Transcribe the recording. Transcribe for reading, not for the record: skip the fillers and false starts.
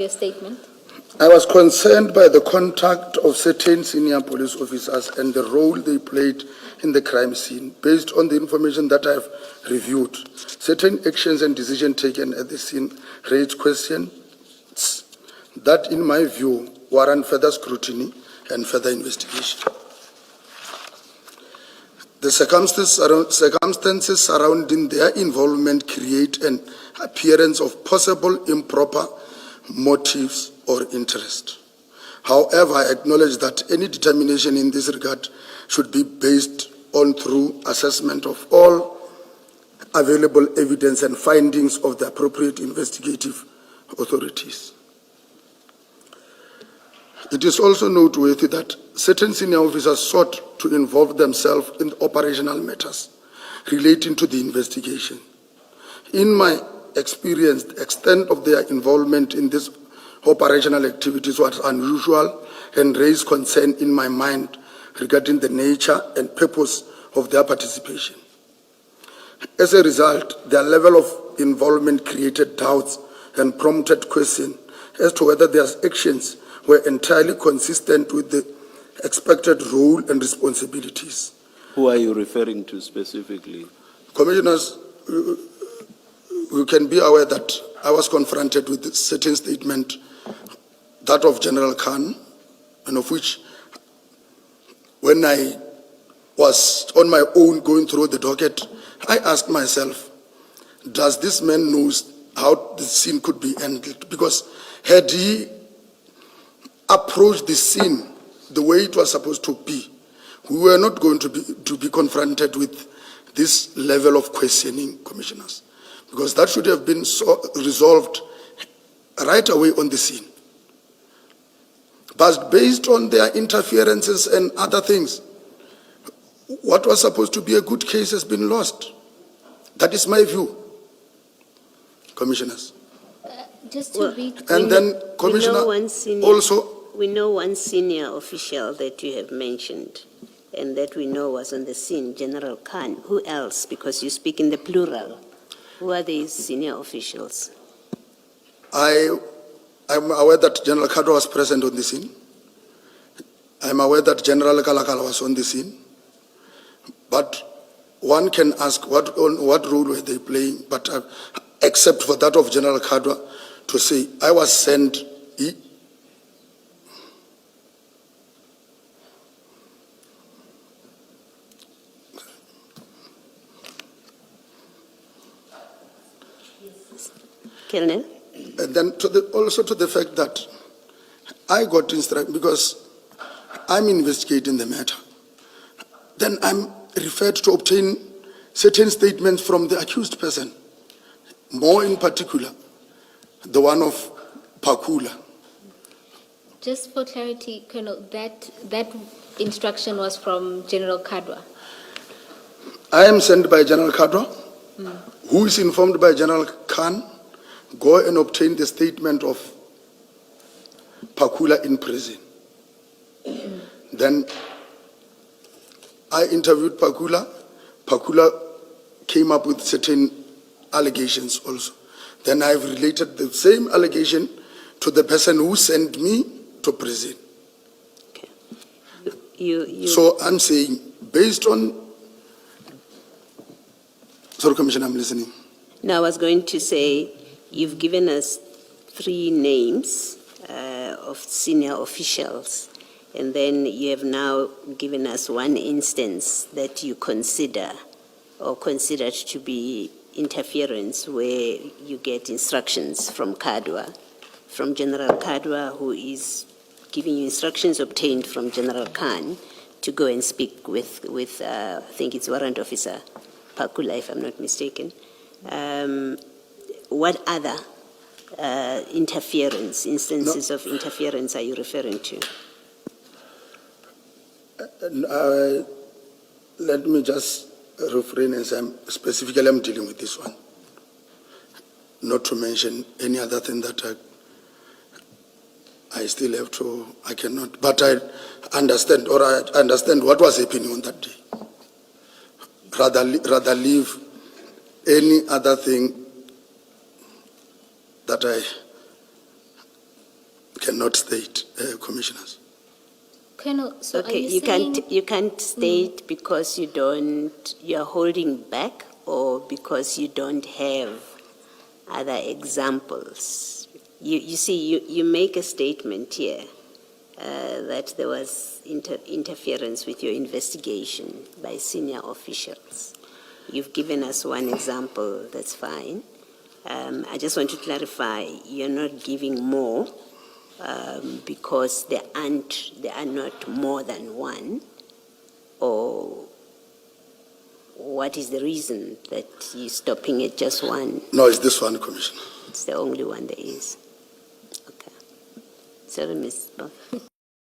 Your statement. I was concerned by the contact of certain senior police officers and the role they played in the crime scene. Based on the information that I have reviewed, certain actions and decisions taken at the scene raise questions that, in my view, warrant further scrutiny and further investigation. The circumstances surrounding their involvement create an appearance of possible improper motives or interest. However, I acknowledge that any determination in this regard should be based on thorough assessment of all available evidence and findings of the appropriate investigative authorities. It is also noteworthy that certain senior officers sought to involve themselves in operational matters relating to the investigation. In my experience, the extent of their involvement in these operational activities was unusual and raised concern in my mind regarding the nature and purpose of their participation. As a result, their level of involvement created doubts and prompted questions as to whether their actions were entirely consistent with the expected role and responsibilities. Who are you referring to specifically? Commissioners, you can be aware that I was confronted with a certain statement, that of General Khan, and of which, when I was on my own going through the docket, I asked myself, does this man know how the scene could be handled? Because had he approached the scene the way it was supposed to be, we were not going to be confronted with this level of questioning, commissioners, because that should have been resolved right away on the scene. But based on their interferences and other things, what was supposed to be a good case has been lost. That is my view, commissioners. Just to be And then, Commissioner, also, we know one senior official that you have mentioned and that we know was on the scene, General Khan. Who else? Because you speak in the plural. Who are these senior officials? I'm aware that General Kadwa was present on the scene. I'm aware that General Kalakala was on the scene. But one can ask what role were they playing, but except for that of General Kadwa to say, I was sent. Colonel? And then also to the fact that I got instructed, because I'm investigating the matter, then I'm referred to obtain certain statements from the accused person, more in particular, the one of Pakula. Just for clarity, Colonel, that instruction was from General Kadwa. I am sent by General Kadwa, who is informed by General Khan, go and obtain the statement of Pakula in prison. Then I interviewed Pakula. Pakula came up with certain allegations also. Then I've related the same allegation to the person who sent me to prison. Okay. So I'm saying, based on... Sorry, Commissioner, I'm listening. Now, I was going to say, you've given us 3 names of senior officials, and then you have now given us one instance that you consider or considered to be interference where you get instructions from Kadwa, from General Kadwa, who is giving you instructions obtained from General Khan to go and speak with I think it's Warrant Officer Pakula, if I'm not mistaken. What other instances of interference are you referring to? Let me just refrain and say specifically I'm dealing with this one. Not to mention any other thing that I still have to, I cannot, but I understand what was happening on that day. Rather leave any other thing that cannot state, Commissioners. Colonel, so are Okay, you saying... you can't state because you're holding back, or because you don't have other examples. You see, you make a statement here that there was interference with your investigation by senior officials. You've given us one example, that's fine. I just want to clarify, you're not giving more because there are not more than one, or what is the reason that you're stopping at just one? No, it's this one, Commissioner. It's the only one there is. Okay. Sorry, Ms. Bob.